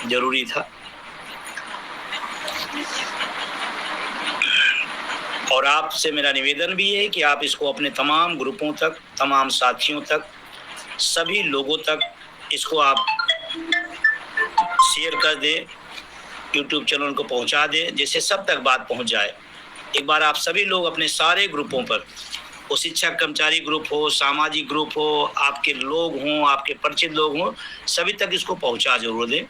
जरूरी था। और आपसे मेरा निवेदन भी है कि आप इसको अपने तमाम ग्रुपों तक, तमाम साथियों तक, सभी लोगों तक इसको आप शेयर कर दें, यूट्यूब चैनल को पहुंचा दें, जिससे सब तक बात पहुंच जाए। एक बार आप सभी लोग अपने सारे ग्रुपों पर, वो शिक्षक कर्मचारी ग्रुप हो, सामाजिक ग्रुप हो, आपके लोग हों, आपके परिचित लोग हों, सभी तक इसको पहुंचा जरूर दें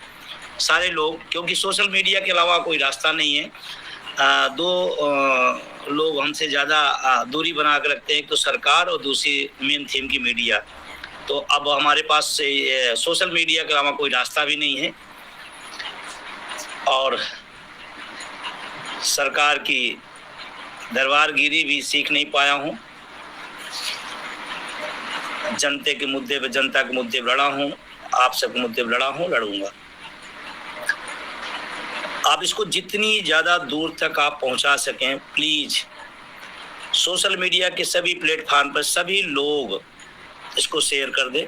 सारे लोग, क्योंकि सोशल मीडिया के अलावा कोई रास्ता नहीं है। दो लोग हमसे ज़्यादा दूरी बना के रखते हैं, एक तो सरकार और दूसरी मेन थीम की मीडिया। तो अब हमारे पास सोशल मीडिया के अलावा कोई रास्ता भी नहीं है, और सरकार की दरबारगिरी भी सीख नहीं पाया हूँ। जनता के मुद्दे पे लड़ा हूँ, आप सबके मुद्दे पे लड़ा हूँ, लड़ूंगा। आप इसको जितनी ज़्यादा दूर तक आप पहुंचा सकें, प्लीज़ सोशल मीडिया के सभी प्लेटफॉर्म पर सभी लोग इसको शेयर कर दें।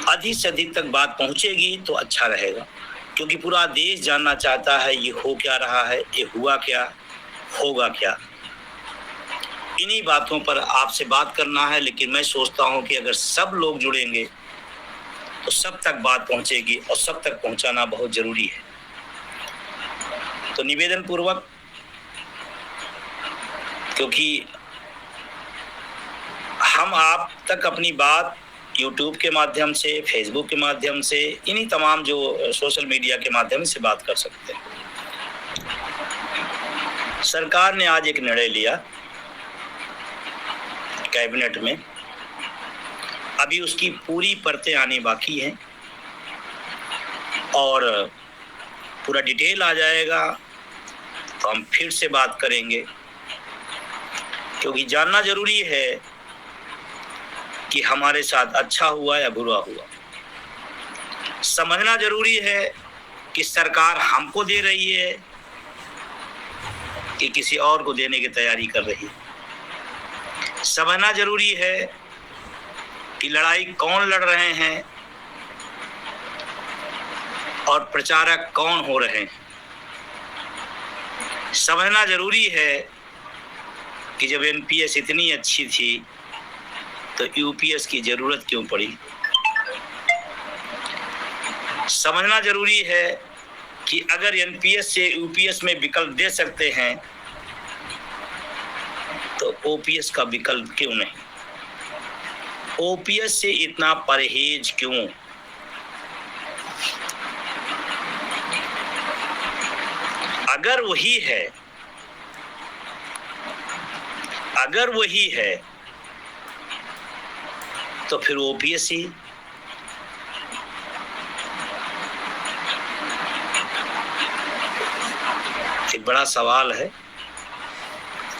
अधिक से अधिक तक बात पहुंचेगी तो अच्छा रहेगा, क्योंकि पूरा देश जानना चाहता है ये हो क्या रहा है, ये हुआ क्या, होगा क्या। इन्हीं बातों पर आपसे बात करना है, लेकिन मैं सोचता हूं कि अगर सब लोग जुड़ेंगे तो सब तक बात पहुंचेगी, और सब तक पहुंचाना बहुत जरूरी है। तो निवेदन पूर्वक, क्योंकि हम आप तक अपनी बात यूट्यूब के माध्यम से, फेसबुक के माध्यम से, इन्हीं तमाम जो सोशल मीडिया के माध्यम से बात कर सकते हैं। सरकार ने आज एक निर्णय लिया कैबिनेट में, अभी उसकी पूरी परतें आने बाकी हैं, और पूरा डिटेल आ जाएगा तो हम फिर से बात करेंगे, क्योंकि जानना जरूरी है कि हमारे साथ अच्छा हुआ या बुरा हुआ। समझना जरूरी है कि सरकार हमको दे रही है कि किसी और को देने की तैयारी कर रही है। समझना जरूरी है कि लड़ाई कौन लड़ रहे हैं और प्रचारक कौन हो रहे हैं। समझना जरूरी है कि जब एनपीएस इतनी अच्छी थी तो यूपीएस की जरूरत क्यों पड़ी। समझना जरूरी है कि अगर एनपीएस से यूपीएस में विकल्प दे सकते हैं तो ओपीएस का विकल्प क्यों नहीं, ओपीएस से इतना परहेज क्यों। अगर वही है तो फिर ओपीएस ही। एक बड़ा सवाल है,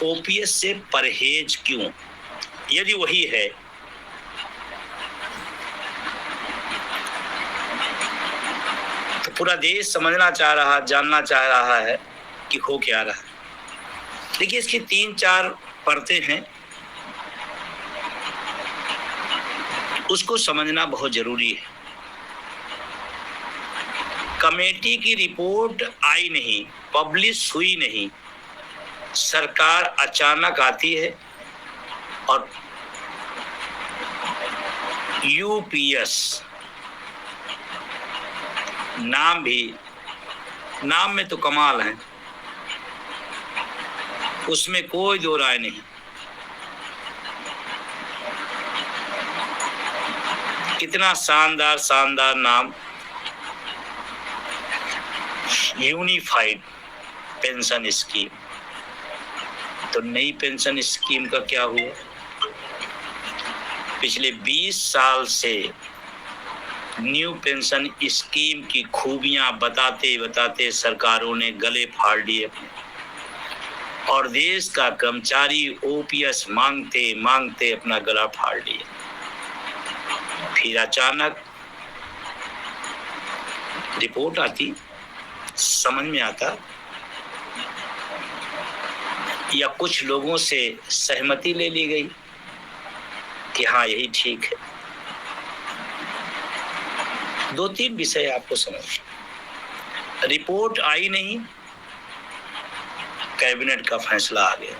ओपीएस से परहेज क्यों। यदि वही है तो पूरा देश समझना चाह रहा, जानना चाह रहा है कि हो क्या रहा है। देखिए, इसकी 3-4 परतें हैं, उसको समझना बहुत जरूरी है। कमेटी की रिपोर्ट आई नहीं, पब्लिश हुई नहीं, सरकार अचानक आती है और यूपीएस नाम में तो कमाल है, उसमें कोई दो राय नहीं। कितना शानदार नाम, यूनिफाइड पेंशन स्कीम। तो नई पेंशन स्कीम का क्या हुआ। पिछले 20 साल से न्यू पेंशन स्कीम की खूबियां बताते बताते सरकारों ने गले फाड़ लिए अपने, और देश का कर्मचारी ओपीएस मांगते मांगते अपना गला फाड़ लिया। फिर अचानक रिपोर्ट आती, समझ में आता, या कुछ लोगों से सहमति ले ली गई कि हाँ यही ठीक है। 2-3 विषय आपको समझ। रिपोर्ट आई नहीं, कैबिनेट का फैसला आ गया।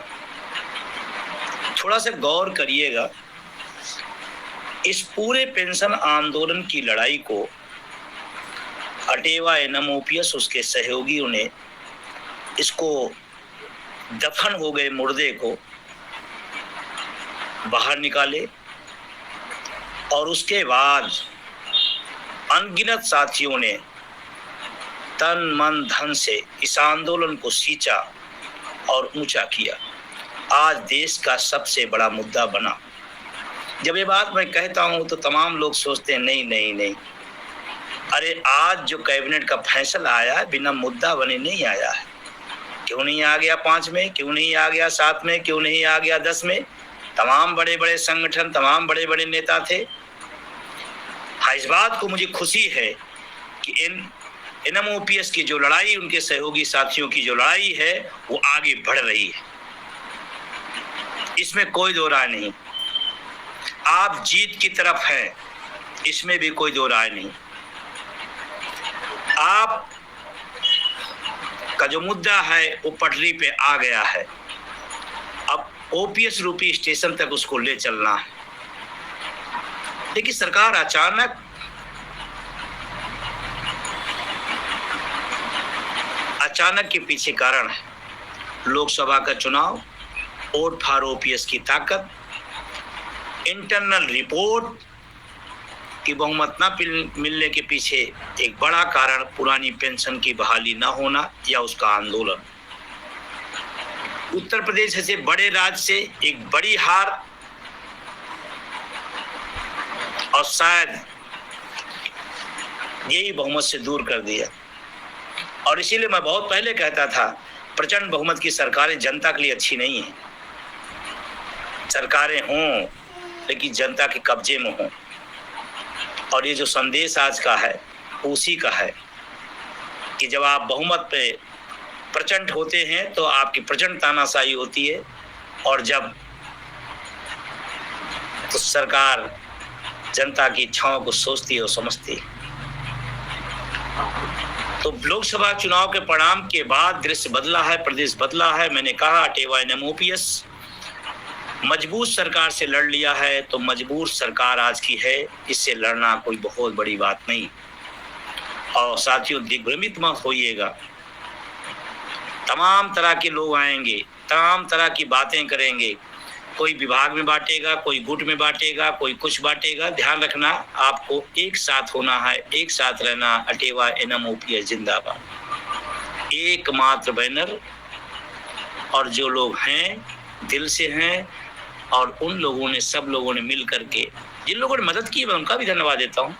थोड़ा सा गौर करिएगा, इस पूरे पेंशन आंदोलन की लड़ाई को अटेवा एनएम ओपीएस उसके सहयोगियों ने इसको दफन हो गए मुर्दे को बाहर निकाले और उसके बाद अनगिनत साथियों ने तन मन धन से इस आंदोलन को सींचा और ऊंचा किया। आज देश का सबसे बड़ा मुद्दा बना। जब ये बात मैं कहता हूं तो तमाम लोग सोचते हैं नहीं नहीं नहीं, अरे आज जो कैबिनेट का फैसला आया है बिना मुद्दा बने नहीं आया है। क्यों नहीं आ गया 5 में, क्यों नहीं आ गया 7 में, क्यों नहीं आ गया 10 में? तमाम बड़े बड़े संगठन, तमाम बड़े बड़े नेता थे। हाँ, इस बात को मुझे खुशी है कि एनएम ओपीएस की जो लड़ाई, उनके सहयोगी साथियों की जो लड़ाई है वो आगे बढ़ रही है, इसमें कोई दो राय नहीं। आप जीत की तरफ हैं, इसमें भी कोई दो राय नहीं। आप का जो मुद्दा है वो पटरी पे आ गया है, अब ओपीएस रूपी स्टेशन तक उसको ले चलना है। देखिए, सरकार अचानक के पीछे कारण है लोकसभा का चुनाव, वोट फॉर ओपीएस की ताकत, इंटरनल रिपोर्ट की बहुमत न मिलने के पीछे एक बड़ा कारण पुरानी पेंशन की बहाली न होना या उसका आंदोलन। उत्तर प्रदेश जैसे बड़े राज्य से एक बड़ी हार, और शायद यही बहुमत से दूर कर दिया। और इसीलिए मैं बहुत पहले कहता था, प्रचंड बहुमत की सरकारें जनता के लिए अच्छी नहीं है। सरकारें हों लेकिन जनता के कब्जे में हों। और ये जो संदेश आज का है उसी का है कि जब आप बहुमत पे प्रचंड होते हैं तो आपकी प्रचंड तानाशाही होती है, और जब तो सरकार जनता की इच्छाओं को सोचती है और समझती है। तो लोकसभा चुनाव के परिणाम के बाद दृश्य बदला है, प्रदेश बदला है। मैंने कहा अटेवा एनएम ओपीएस मजबूत सरकार से लड़ लिया है, तो मजबूर सरकार आज की है, इससे लड़ना कोई बहुत बड़ी बात नहीं। और साथियों, दिग्भ्रमित मत होइएगा, तमाम तरह के लोग आएंगे, तमाम तरह की बातें करेंगे, कोई विभाग में बांटेगा, कोई गुट में बांटेगा, कोई कुछ बांटेगा। ध्यान रखना, आपको एक साथ होना है, एक साथ रहना। अटेवा एनएम ओपीएस जिंदाबाद, एकमात्र बैनर। और जो लोग हैं दिल से हैं, और उन लोगों ने, सब लोगों ने मिल करके, जिन लोगों ने मदद की मैं उनका भी धन्यवाद देता हूं।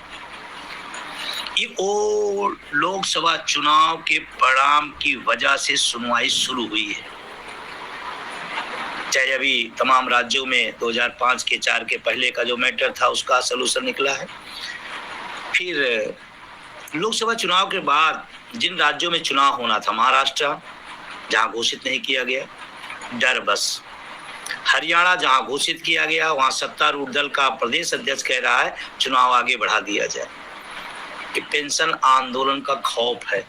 ये वो लोकसभा चुनाव के परिणाम की वजह से सुनवाई शुरू हुई है। चाहे अभी तमाम राज्यों में 2005 के 4 के पहले का जो मैटर था उसका सलूशन निकला है। फिर लोकसभा चुनाव के बाद जिन राज्यों में चुनाव होना था, महाराष्ट्र जहां घोषित नहीं किया गया, डर बस। हरियाणा जहां घोषित किया गया वहां सत्तारूढ़ दल का प्रदेश अध्यक्ष कह रहा है चुनाव आगे बढ़ा दिया जाए। कि पेंशन आंदोलन का खौफ है,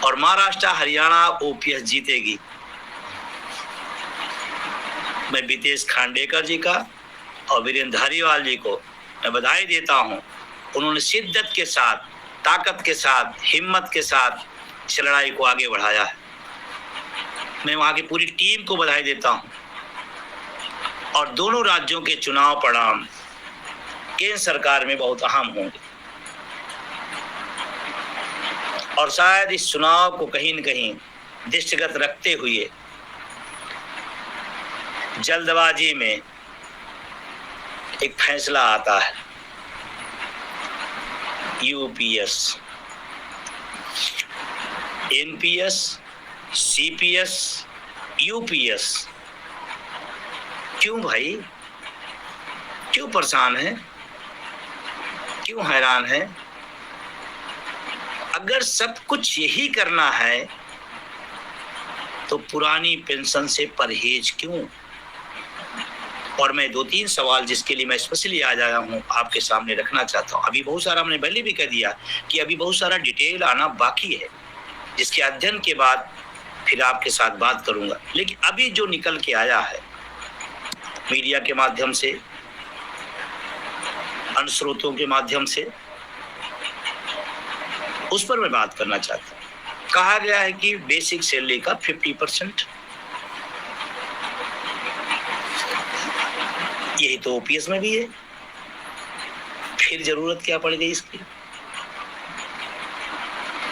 और महाराष्ट्र हरियाणा ओपीएस जीतेगी। मैं वितेश खांडेकर जी का और वीरेंद्र धारीवाल जी को मैं बधाई देता हूं। उन्होंने शिद्दत के साथ, ताकत के साथ, हिम्मत के साथ इस लड़ाई को आगे बढ़ाया है। मैं वहां की पूरी टीम को बधाई देता हूं। और दोनों राज्यों के चुनाव परिणाम केंद्र सरकार में बहुत अहम होंगे, और शायद इस चुनाव को कहीं न कहीं दृष्टिगत रखते हुए जल्दबाजी में एक फैसला आता है। UPS, NPS, CPS, UPS. क्यों भाई, क्यों परेशान है, क्यों हैरान है? अगर सब कुछ यही करना है तो पुरानी पेंशन से परहेज क्यों? और मैं 2-3 सवाल जिसके लिए मैं स्पेशली आज आया हूँ आपके सामने रखना चाहता हूँ। अभी बहुत सारा हमने पहले भी कह दिया कि अभी बहुत सारा डिटेल आना बाकी है, जिसके अध्ययन के बाद फिर आपके साथ बात करूंगा। लेकिन अभी जो निकल के आया है मीडिया के माध्यम से, अन्य स्रोतों के माध्यम से, उस पर मैं बात करना चाहता हूँ। कहा गया है कि बेसिक सैलरी का 50%, यही तो ओपीएस में भी है, फिर जरूरत क्या पड़ गई इसकी?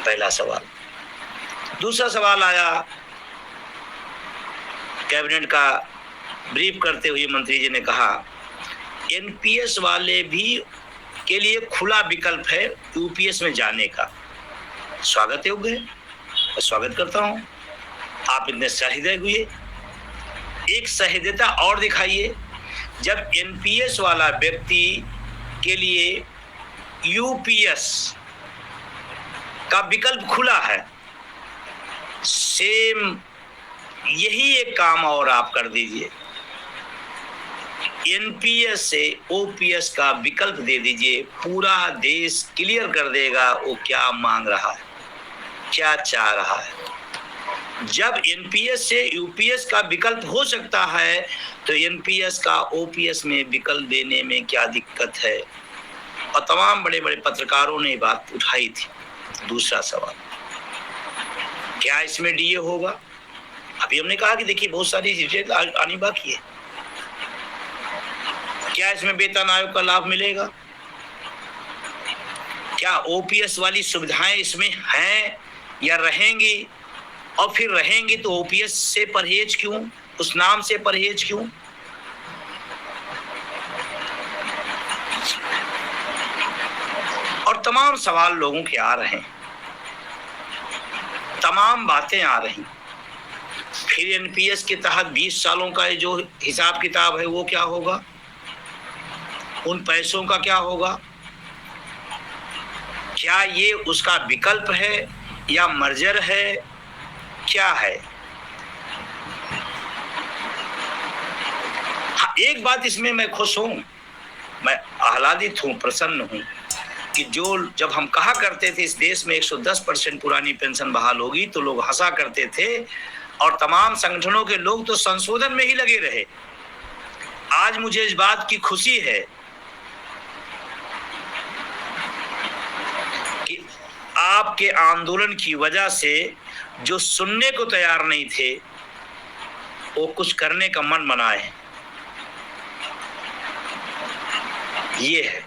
पहला सवाल। दूसरा सवाल आया, कैबिनेट का ब्रीफ करते हुए मंत्री जी ने कहा एनपीएस वाले भी के लिए खुला विकल्प है यूपीएस में जाने का। स्वागत योग्य है, मैं स्वागत करता हूं। आप इतने सहृदय हुए, एक सहृदयता और दिखाइए जब एनपीएस वाला व्यक्ति के लिए यूपीएस का विकल्प खुला है। सेम यही एक काम और आप कर दीजिए, एनपीएस से ओपीएस का विकल्प दे दीजिए, पूरा देश क्लियर कर देगा वो क्या मांग रहा है, क्या चाह रहा है। जब एनपीएस से यूपीएस का विकल्प हो सकता है तो एनपीएस का ओपीएस में विकल्प देने में क्या दिक्कत है? और तमाम बड़े बड़े पत्रकारों ने बात उठाई थी। दूसरा सवाल, क्या इसमें डीए होगा? अभी हमने कहा कि देखिए बहुत सारी चीजें आनी बाकी है। क्या इसमें वेतन आयोग का लाभ मिलेगा? क्या ओपीएस वाली सुविधाएं इसमें हैं या रहेंगी? और फिर रहेंगी तो ओपीएस से परहेज क्यों, उस नाम से परहेज क्यों? और तमाम सवाल लोगों के आ रहे हैं, तमाम बातें आ रही। फिर एनपीएस के तहत 20 सालों का जो हिसाब किताब है वो क्या होगा? उन पैसों का क्या होगा? क्या ये उसका विकल्प है या मर्जर है, क्या है? हाँ, एक बात इसमें मैं खुश हूं, मैं आह्लादित हूं, प्रसन्न हूं कि जब हम कहा करते थे इस देश में 110% पुरानी पेंशन बहाल होगी तो लोग हंसा करते थे और तमाम संगठनों के लोग तो संशोधन में ही लगे रहे। आज मुझे इस बात की खुशी है कि आपके आंदोलन की वजह से जो सुनने को तैयार नहीं थे वो कुछ करने का मन बनाए। ये है,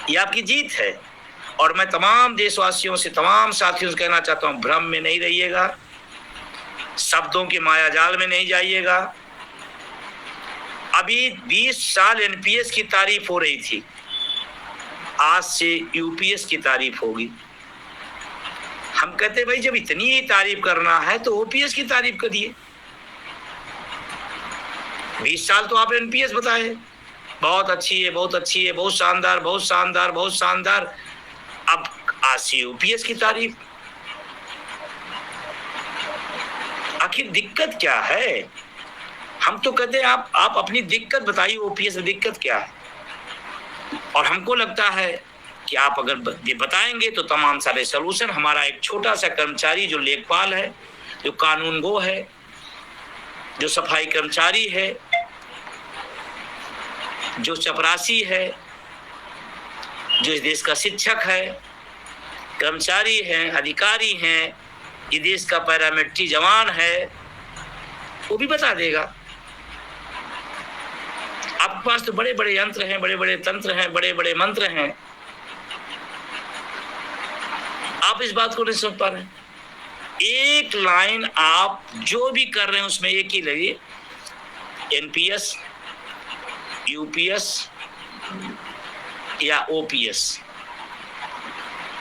ये आपकी जीत है। और मैं तमाम देशवासियों से, तमाम साथियों से कहना चाहता हूं, भ्रम में नहीं रहिएगा, शब्दों के मायाजाल में नहीं जाइएगा। अभी 20 साल एनपीएस की तारीफ हो रही थी, आज से यूपीएस की तारीफ होगी। हम कहते भाई जब इतनी ही तारीफ करना है तो ओपीएस की तारीफ करिए। 20 साल तो आप एनपीएस बताए, बहुत अच्छी है, बहुत अच्छी है, बहुत शानदार, बहुत शानदार, बहुत शानदार। अब आज से यूपीएस की तारीफ। आखिर दिक्कत क्या है? हम तो कहते हैं आप अपनी दिक्कत बताइए, ओपीएस में दिक्कत क्या है? और हमको लगता है कि आप अगर ये बताएंगे तो तमाम सारे सलूशन। हमारा एक छोटा सा कर्मचारी जो लेखपाल है, जो कानूनगो है, जो सफाई कर्मचारी है, जो चपरासी है, जो इस देश का शिक्षक है, कर्मचारी है, अधिकारी हैं, ये देश का पैरामिलिट्री जवान है, वो भी बता देगा। आपके पास तो बड़े बड़े यंत्र हैं, बड़े बड़े तंत्र हैं, बड़े बड़े मंत्र हैं, आप इस बात को नहीं समझ पा रहे हैं। एक लाइन आप जो भी कर रहे हैं उसमें एक ही लगे, एनपीएस, यूपीएस या ओपीएस।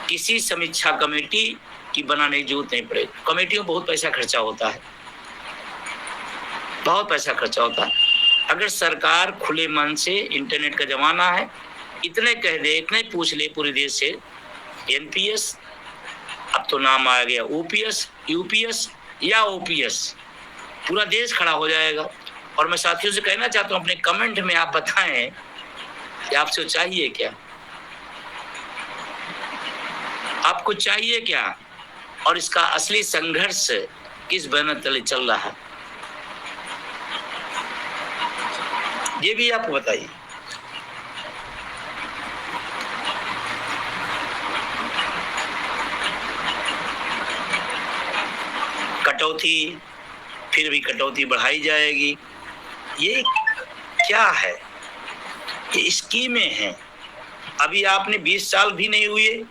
किसी समीक्षा कमेटी की बनाने की जरूरत नहीं पड़ेगी। कमेटियों में बहुत पैसा खर्चा होता है, बहुत पैसा खर्चा होता है। अगर सरकार खुले मन से, इंटरनेट का जमाना है, इतने कह दे, इतने पूछ ले पूरे देश से, एनपीएस, अब तो नाम आ गया ओपीएस, यूपीएस या ओपीएस, पूरा देश खड़ा हो जाएगा। और मैं साथियों से कहना चाहता हूं, अपने कमेंट में आप बताएं कि आपसे चाहिए क्या, आपको चाहिए क्या, और इसका असली संघर्ष किस बैनर तले चल रहा है, ये भी आपको बताइए। कटौती, फिर भी कटौती बढ़ाई जाएगी, ये क्या है? ये स्कीमें हैं। अभी आपने 20 साल भी नहीं हुए,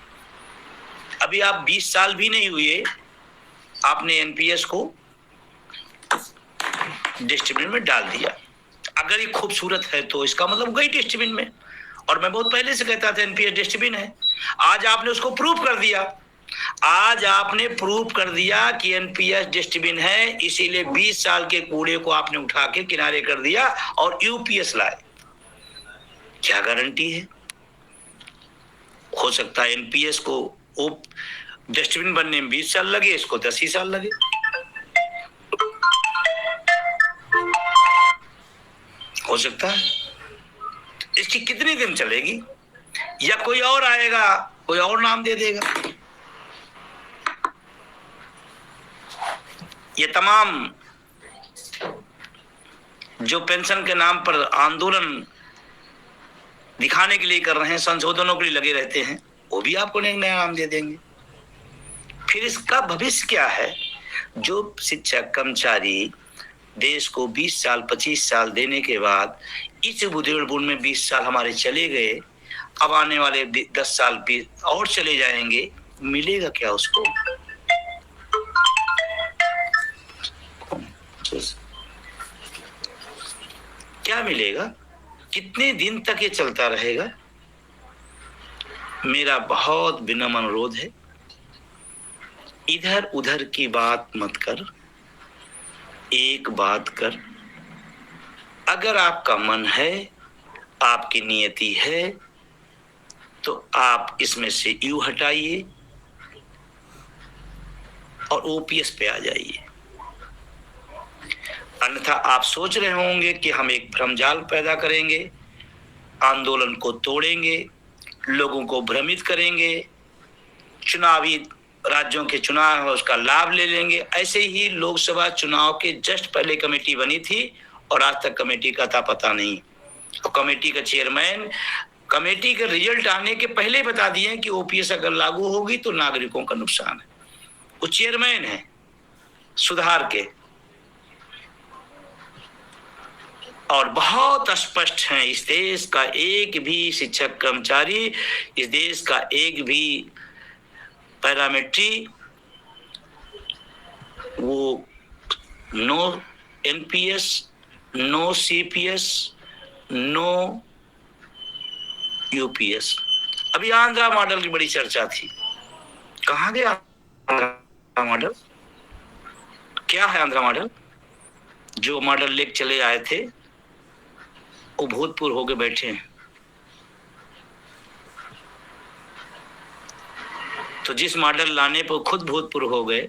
अभी आप 20 साल भी नहीं हुए, आपने एनपीएस को डस्टबिन में डाल दिया। अगर ये खूबसूरत है तो इसका मतलब गई डस्टबिन में, और मैं बहुत पहले से कहता था एनपीएस डस्टबिन है। आज आपने उसको प्रूव कर दिया, आज आपने प्रूव कर दिया कि एनपीएस डस्टबिन है, इसीलिए 20 साल के कूड़े को आपने उठा के किनारे कर दिया और यूपीएस लाए। क्या गारंटी है? हो सकता है एनपीएस को डस्टबिन बनने में 20 साल लगे, इसको 10 ही साल लगे। हो सकता है। इसकी कितने दिन चलेगी, या कोई और आएगा, कोई और नाम दे देगा। ये तमाम जो पेंशन के नाम पर आंदोलन दिखाने के लिए कर रहे हैं, संशोधनों के लिए लगे रहते हैं, वो भी आपको नया नाम दे देंगे। फिर इसका भविष्य क्या है? जो शिक्षक कर्मचारी देश को 20 साल 25 साल देने के बाद इस बुदेड़पुर में 20 साल हमारे चले गए, अब आने वाले 10 साल 20 और चले जाएंगे, मिलेगा क्या उसको? क्या मिलेगा? कितने दिन तक ये चलता रहेगा? मेरा बहुत विनम्र अनुरोध है, इधर उधर की बात मत कर, एक बात कर। अगर आपका मन है, आपकी नियति है, तो आप इसमें से यू हटाइए और ओपीएस पे आ जाइए। अन्यथा आप सोच रहे होंगे कि हम एक भ्रमजाल पैदा करेंगे, आंदोलन को तोड़ेंगे, लोगों को भ्रमित करेंगे, चुनावी राज्यों के चुनाव है उसका लाभ ले लेंगे। ऐसे ही लोकसभा चुनाव के जस्ट पहले कमेटी बनी थी और आज तक कमेटी का था पता नहीं। और कमेटी का चेयरमैन कमेटी के रिजल्ट आने के पहले ही बता दिए कि ओपीएस अगर लागू होगी तो नागरिकों का नुकसान है। वो चेयरमैन है सुधार के, और बहुत स्पष्ट है, इस देश का एक भी शिक्षक कर्मचारी, इस देश का एक भी पैरामेट्री, वो no NPS, no CPS, no UPS. अभी आंध्रा मॉडल की बड़ी चर्चा थी, कहां गया आंध्रा मॉडल? क्या है आंध्रा मॉडल? जो मॉडल लेके चले आए थे वो भूतपूर्व होके बैठे हैं। तो जिस मॉडल लाने पर खुद भूतपूर्व हो गए,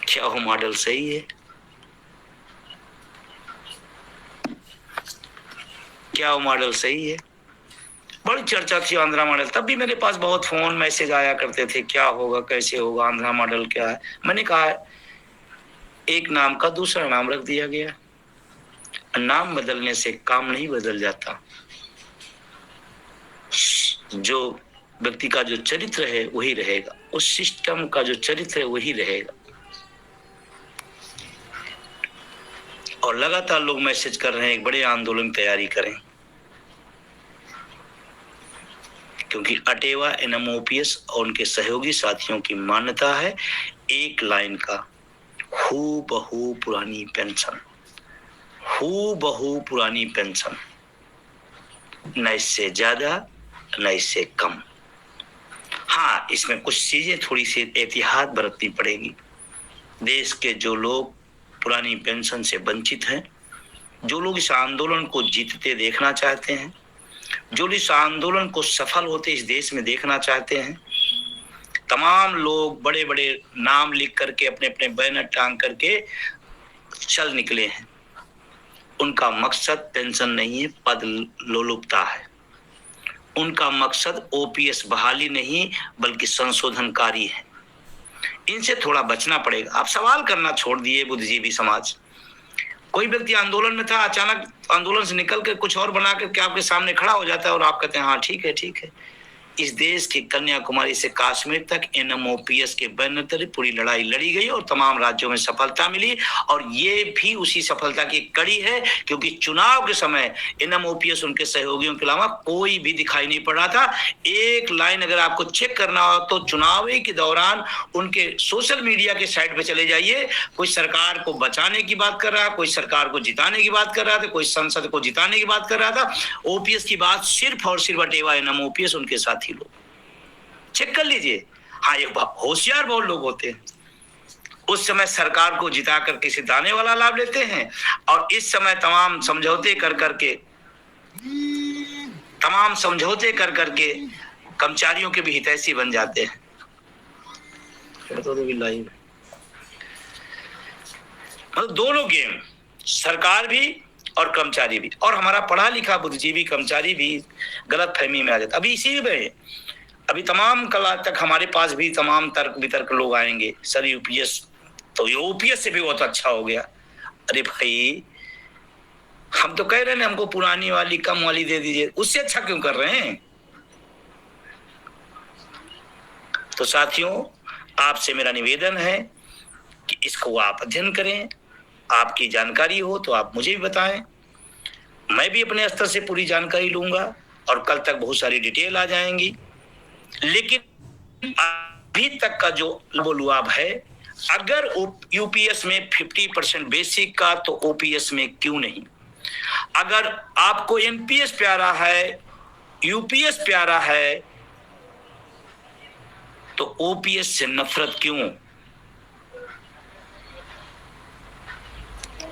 क्या वो मॉडल सही है? क्या वो मॉडल सही है? बड़ी चर्चा थी आंध्रा मॉडल, तब भी मेरे पास बहुत फोन मैसेज आया करते थे, क्या होगा, कैसे होगा, आंध्रा मॉडल क्या है। मैंने कहा एक नाम का दूसरा नाम रख दिया गया, नाम बदलने से काम नहीं बदल जाता। जो व्यक्ति का जो चरित्र है वही रहेगा, उस सिस्टम का जो चरित्र है वही रहेगा। और लगातार लोग मैसेज कर रहे हैं एक बड़े आंदोलन की तैयारी करें, क्योंकि अटेवा एनएमओपीएस और उनके सहयोगी साथियों की मान्यता है एक लाइन का, हू बहू पुरानी पेंशन, हू बहू पुरानी पेंशन, न इससे ज्यादा न इससे कम। हाँ, इसमें कुछ चीजें थोड़ी सी एहतियात बरतनी पड़ेगी। देश के जो लोग पुरानी पेंशन से वंचित हैं, जो लोग इस आंदोलन को जीतते देखना चाहते हैं, जो लोग इस आंदोलन को सफल होते इस देश में देखना चाहते हैं, तमाम लोग बड़े बड़े नाम लिख करके अपने अपने बैनर टांग करके चल निकले हैं। उनका मकसद पेंशन नहीं है, पद लोलुपता है। उनका मकसद ओपीएस बहाली नहीं बल्कि संशोधनकारी है। इनसे थोड़ा बचना पड़ेगा। आप सवाल करना छोड़ दिए बुद्धिजीवी समाज। कोई व्यक्ति आंदोलन में था, अचानक आंदोलन से निकल कर कुछ और बना करके आपके सामने खड़ा हो जाता है और आप कहते हैं हाँ ठीक है ठीक है। इस देश के कन्याकुमारी से कश्मीर तक एनएमओपीएस के बैनर तले पूरी लड़ाई लड़ी गई और तमाम राज्यों में सफलता मिली, और ये भी उसी सफलता की कड़ी है क्योंकि चुनाव के समय एनएमओपीएस उनके सहयोगियों के अलावा कोई भी दिखाई नहीं पड़ रहा था। एक लाइन अगर आपको चेक करना हो तो चुनाव के दौरान उनके सोशल मीडिया के साइट पे चले जाइए। कोई सरकार को बचाने की बात कर रहा, कोई सरकार को जिताने की बात कर रहा था, कोई संसद को जिताने की बात कर रहा था। ओपीएस की बात सिर्फ और सिर्फ अटेवा एनएमओपीएस उनके साथ ही लोग चेक कर लीजिए। हाँ, एक होशियार बहुत लोग होते हैं, उस समय सरकार को जिता कर किसी दाने वाला लाभ लेते हैं और इस समय तमाम समझौते कर करके कर्मचारियों के भी हितैषी बन जाते हैं। मतलब दोनों गेम, सरकार भी और कर्मचारी भी, और हमारा पढ़ा लिखा बुद्धिजीवी कर्मचारी भी गलत फहमी में आ जाता। अभी इसी में अभी तमाम कल तक हमारे पास भी तमाम तर्क वितर्क लोग आएंगे, सर यूपीएस तो ये ओपीएस से भी बहुत अच्छा हो गया। अरे भाई, हम तो कह रहे हैं हमको पुरानी वाली कम वाली दे दीजिए, उससे अच्छा क्यों कर रहे हैं? तो साथियों, आपसे मेरा निवेदन है कि इसको आप अध्ययन करें। आपकी जानकारी हो तो आप मुझे भी बताएं, मैं भी अपने स्तर से पूरी जानकारी लूंगा और कल तक बहुत सारी डिटेल आ जाएंगी। लेकिन अभी तक का जो लुआब है, अगर यूपीएस में 50% बेसिक का तो ओपीएस में क्यों नहीं? अगर आपको एमपीएस प्यारा है, यूपीएस प्यारा है, तो ओपीएस से नफरत क्यों?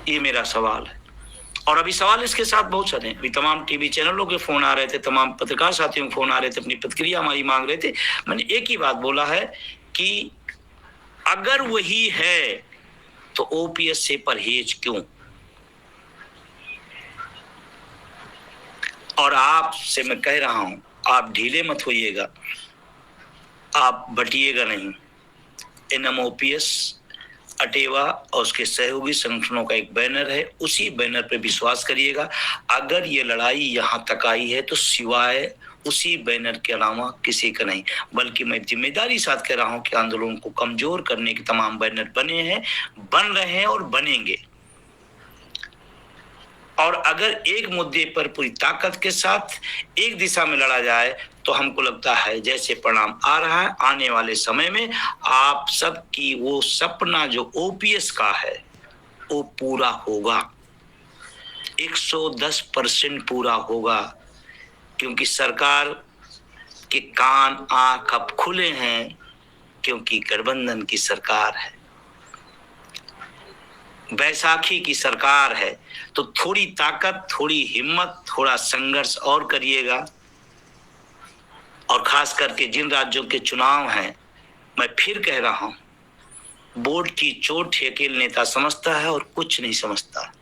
ये मेरा सवाल है। और अभी सवाल इसके साथ बहुत सारे हैं। अभी तमाम टीवी चैनलों के फोन आ रहे थे, तमाम पत्रकार साथियों के फोन आ रहे थे, अपनी प्रतिक्रिया हमारी मांग रहे थे। मैंने एक ही बात बोला है कि अगर वही है तो ओपीएस से परहेज क्यों? और आपसे मैं कह रहा हूं, आप ढीले मत होइएगा, आप बटिएगा नहीं। एनएमओपीएस, अटेवा और उसके सहयोगी संगठनों का एक बैनर है, उसी बैनर पे विश्वास करिएगा। अगर ये लड़ाई यहां तक आई है तो सिवाय उसी बैनर के अलावा किसी का नहीं, बल्कि मैं जिम्मेदारी साथ कह रहा हूं कि आंदोलन को कमजोर करने के तमाम बैनर बने हैं, बन रहे हैं और बनेंगे। और अगर एक मुद्दे पर पूरी ताकत के साथ एक दिशा में लड़ा जाए तो हमको लगता है जैसे परिणाम आ रहा है, आने वाले समय में आप सबकी वो सपना जो ओपीएस का है वो पूरा होगा, 110% पूरा होगा। क्योंकि सरकार के कान आंख अब खुले हैं, क्योंकि गठबंधन की सरकार है, बैसाखी की सरकार है। तो थोड़ी ताकत, थोड़ी हिम्मत, थोड़ा संघर्ष और करिएगा। और खास करके जिन राज्यों के चुनाव हैं, मैं फिर कह रहा हूं, बोर्ड की चोट अकेले नेता समझता है और कुछ नहीं समझता।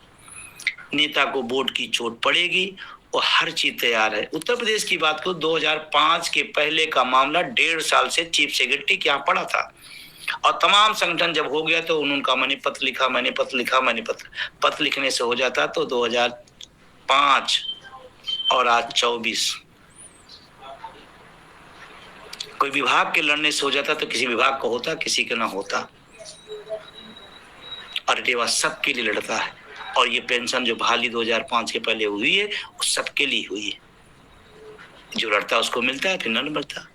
नेता को बोर्ड की चोट पड़ेगी और हर चीज तैयार है। उत्तर प्रदेश की बात करो, 2005 के पहले का मामला 1.5 साल से चीफ सेक्रेटरी के यहाँ पड़ा था और तमाम संगठन जब हो गया तो उनका मैंने पत्र लिखा, पत्र लिखने से हो जाता तो 2005 और आज 24। कोई विभाग के लड़ने से हो जाता तो किसी विभाग को होता, किसी के ना होता। और अटेवा सबके लिए लड़ता है और ये पेंशन जो बहाली 2005 के पहले हुई है वो सबके लिए हुई है। जो लड़ता है उसको मिलता है, फिर न मिलता।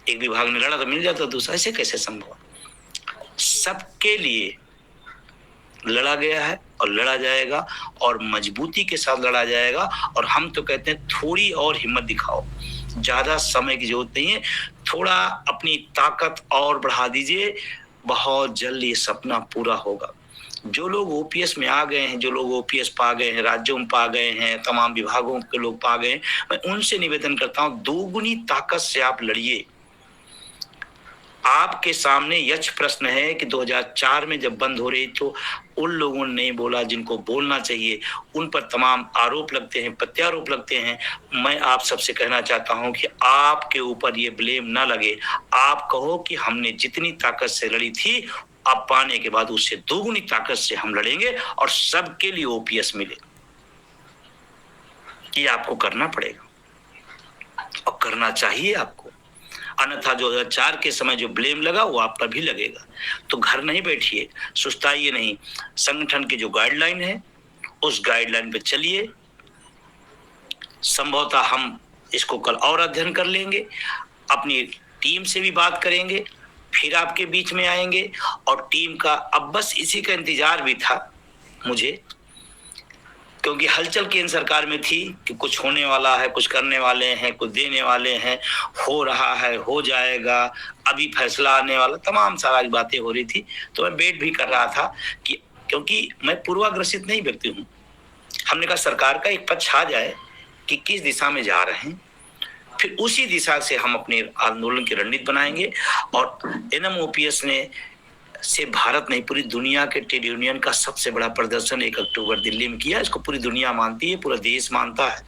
एक विभाग ने लड़ा तो मिल जाता, दूसरा ऐसे कैसे संभव? सबके लिए लड़ा गया है और लड़ा जाएगा और मजबूती के साथ लड़ा जाएगा। और हम तो कहते हैं थोड़ी और हिम्मत दिखाओ, ज्यादा समय की जरूरत नहीं है, थोड़ा अपनी ताकत और बढ़ा दीजिए, बहुत जल्द ये सपना पूरा होगा। जो लोग ओपीएस में आ गए हैं, जो लोग ओपीएस पा गए हैं, राज्यों में पा गए हैं, तमाम विभागों के लोग पा गए हैं, मैं उनसे निवेदन करता हूं दोगुनी ताकत से आप लड़िए। आपके सामने यक्ष प्रश्न है कि 2004 में जब बंद हो रही तो उन लोगों ने नहीं बोला जिनको बोलना चाहिए, उन पर तमाम आरोप लगते हैं, प्रत्यारोप लगते हैं। मैं आप सबसे कहना चाहता हूं कि आपके ऊपर ये ब्लेम ना लगे। आप कहो कि हमने जितनी ताकत से लड़ी थी, अब पाने के बाद उससे दोगुनी ताकत से हम लड़ेंगे और सबके लिए ओपीएस मिले। ये आपको करना पड़ेगा और करना चाहिए आपको। अन्यथा 2004 के समय जो ब्लेम लगा वो आप पर भी लगेगा। तो घर नहीं बैठिए, सुस्ताइए नहीं। संगठन की जो गाइडलाइन है उस गाइडलाइन पे चलिए। संभवतः हम इसको कल और अध्ययन कर लेंगे, अपनी टीम से भी बात करेंगे, फिर आपके बीच में आएंगे। और टीम का अब बस इसी का इंतजार भी था मुझे, क्योंकि हलचल केंद्र सरकार में थी कि कुछ होने वाला है, कुछ करने वाले हैं, कुछ देने वाले हैं, हो रहा है, हो जाएगा, अभी फैसला आने वाला, तमाम सारी बातें हो रही थी। तो मैं वेट भी कर रहा था कि, क्योंकि मैं पूर्वाग्रसित नहीं व्यक्ति हूँ। हमने कहा सरकार का एक पक्ष आ जाए कि किस दिशा में जा रहे हैं, फिर उसी दिशा से हम अपने आंदोलन की रणनीति बनाएंगे। और एनएमओपीएस ने से भारत नहीं पूरी दुनिया के ट्रेड यूनियन का सबसे बड़ा प्रदर्शन 1 अक्टूबर दिल्ली में किया। इसको पूरी दुनिया मानती है, पूरा देश मानता है।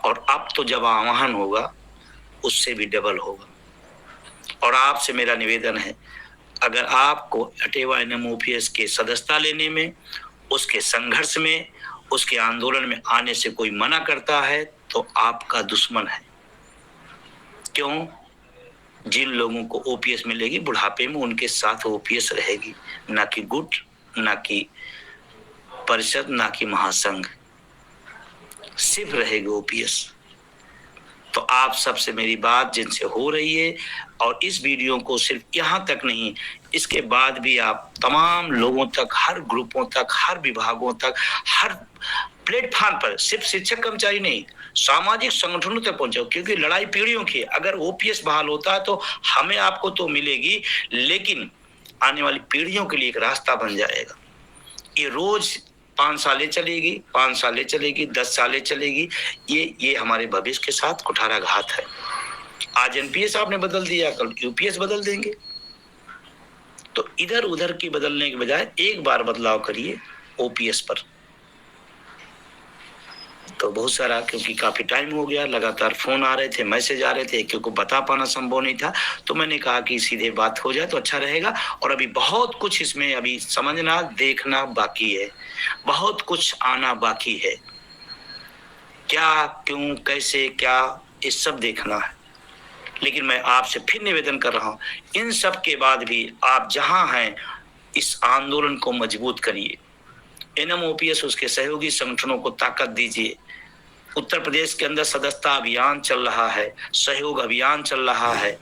और अब तो जब आह्वान होगा उससे भी डबल होगा। और आपसे मेरा निवेदन है, अगर आपको अटेवा एनएमओपीएस के सदस्यता लेने में, उसके संघर्ष में, उसके आंदोलन में आने से कोई मना करता है तो आपका दुश्मन है। क्यों? जिन लोगों को ओपीएस मिलेगी बुढ़ापे में उनके साथ ओपीएस रहेगी, ना कि गुट, ना कि परिषद, ना कि महासंघ, सिर्फ रहेगी ओपीएस। तो आप सबसे मेरी बात जिनसे हो रही है, और इस वीडियो को सिर्फ यहाँ तक नहीं, इसके बाद भी आप तमाम लोगों तक, हर ग्रुपों तक, हर विभागों तक, हर प्लेटफॉर्म पर, सिर्फ शिक्षक कर्मचारी नहीं, सामाजिक संगठनों तक पहुंचाओ। क्योंकि लड़ाई पीढ़ियों की, अगर ओपीएस बहाल होता है तो हमें आपको तो मिलेगी, लेकिन आने वाली पीढ़ियों के लिए एक रास्ता बन जाएगा। ये रोज 5 सालें चलेगी, 5 सालें चलेगी, 10 सालें चलेगी, ये हमारे भविष्य के साथ कुठाराघात है। आज एनपीएस आपने बदल दिया, कल यूपीएस बदल देंगे। तो इधर उधर की बदलने के बजाय एक बार बदलाव करिए ओपीएस पर। तो बहुत सारा, क्योंकि काफी टाइम हो गया, लगातार फोन आ रहे थे, मैसेज आ रहे थे, क्योंकि बता पाना संभव नहीं था, तो मैंने कहा कि सीधे बात हो जाए तो अच्छा रहेगा। और अभी बहुत कुछ इसमें अभी समझना, देखना बाकी है, बहुत कुछ आना बाकी है। क्या, क्यों, कैसे, क्या, ये सब देखना है। लेकिन मैं आपसे फिर निवेदन कर रहा हूं, इन सब के बाद भी आप जहां हैं इस आंदोलन को मजबूत करिए। एनएमओपीएस उसके सहयोगी संगठनों को ताकत दीजिए। उत्तर प्रदेश के अंदर सदस्यता अभियान चल रहा है, सहयोग अभियान चल रहा है।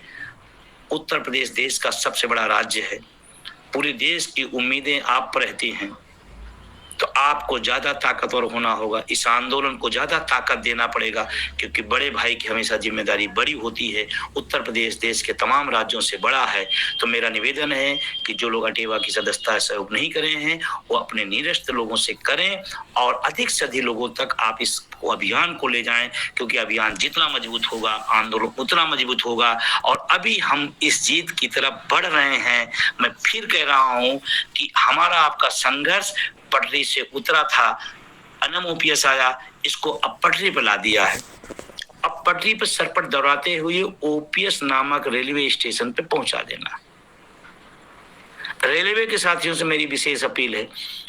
उत्तर प्रदेश देश का सबसे बड़ा राज्य है, पूरे देश की उम्मीदें आप पर रहती हैं। तो आपको ज्यादा ताकतवर होना होगा, इस आंदोलन को ज्यादा ताकत देना पड़ेगा, क्योंकि बड़े भाई की हमेशा जिम्मेदारी बड़ी होती है। उत्तर प्रदेश देश के तमाम राज्यों से बड़ा है। तो मेरा निवेदन है कि जो लोग अटेवा की सदस्यता सहयोग नहीं करे हैं वो अपने निरस्त लोगों से करें, और अधिक से अधिक लोगों तक आप इस अभियान को ले जाएं, क्योंकि अभियान जितना मजबूत होगा आंदोलन उतना मजबूत होगा। और अभी हम इस जीत की तरफ बढ़ रहे हैं। मैं फिर कह रहा हूं कि हमारा आपका संघर्ष पटरी से उतरा था, एनएमओपीएस आया, इसको अब पटरी पर ला दिया है। अब पटरी पर सरपट दौड़ाते हुए ओपीएस नामक रेलवे स्टेशन पे पहुंचा देना। रेलवे के साथियों से मेरी विशेष अपील है,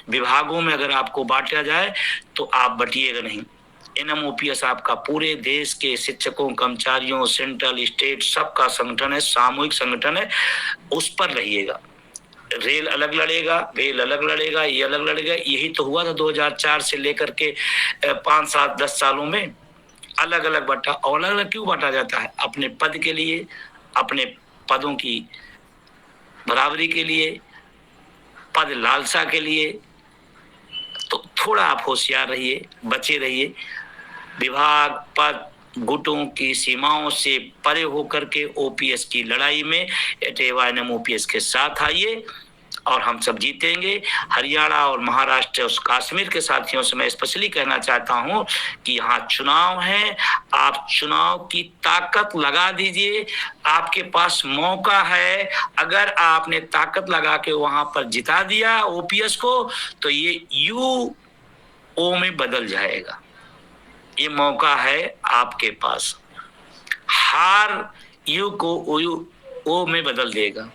विभागों में अगर आपको बांटा जाए तो आप बटिएगा नहीं। एनएमओपीएस आपका पूरे देश के शिक्षकों, कर्मचारियों, सेंट्रल, स्टेट, सबका संगठन है, सामूहिक संगठन है, उस पर रहिएगा। रेल अलग लड़ेगा, रेल अलग लड़ेगा, ये अलग लड़ेगा। यही तो हुआ था 2004 से लेकर के 5, 7, 10 सालों में। अलग अलग बांटा। और अलग अलग क्यों बांटा जाता है? अपने पद के लिए, अपने पदों की बराबरी के लिए, पद लालसा के लिए। तो थोड़ा आप होशियार रहिए, बचे रहिए। विभाग, पद, गुटों की सीमाओं से परे होकर के ओपीएस की लड़ाई में अटेवा एनएमओपीएस के साथ आइए और हम सब जीतेंगे। हरियाणा और महाराष्ट्र और कश्मीर के साथियों से मैं स्पेशली कहना चाहता हूं कि यहाँ चुनाव है, आप चुनाव की ताकत लगा दीजिए, आपके पास मौका है। अगर आपने ताकत लगा के वहां पर जिता दिया ओपीएस को तो ये यूओ में बदल जाएगा। ये मौका है आपके पास, हार यू को ओ में बदल देगा।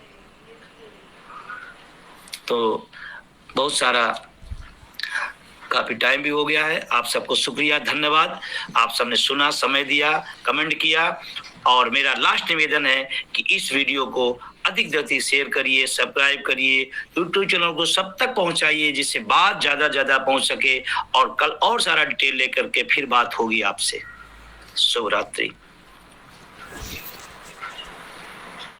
तो बहुत सारा काफी टाइम भी हो गया है। आप सबको शुक्रिया, धन्यवाद। आप सबने सुना, समय दिया, कमेंट किया। और मेरा लास्ट निवेदन है कि इस वीडियो को अधिक से अधिक शेयर करिए, सब्सक्राइब करिए, यूट्यूब चैनल को सब तक पहुंचाइए जिससे बात ज्यादा पहुंच सके। और कल और सारा डिटेल लेकर के फिर बात होगी आपसे। शुभ रात्रि।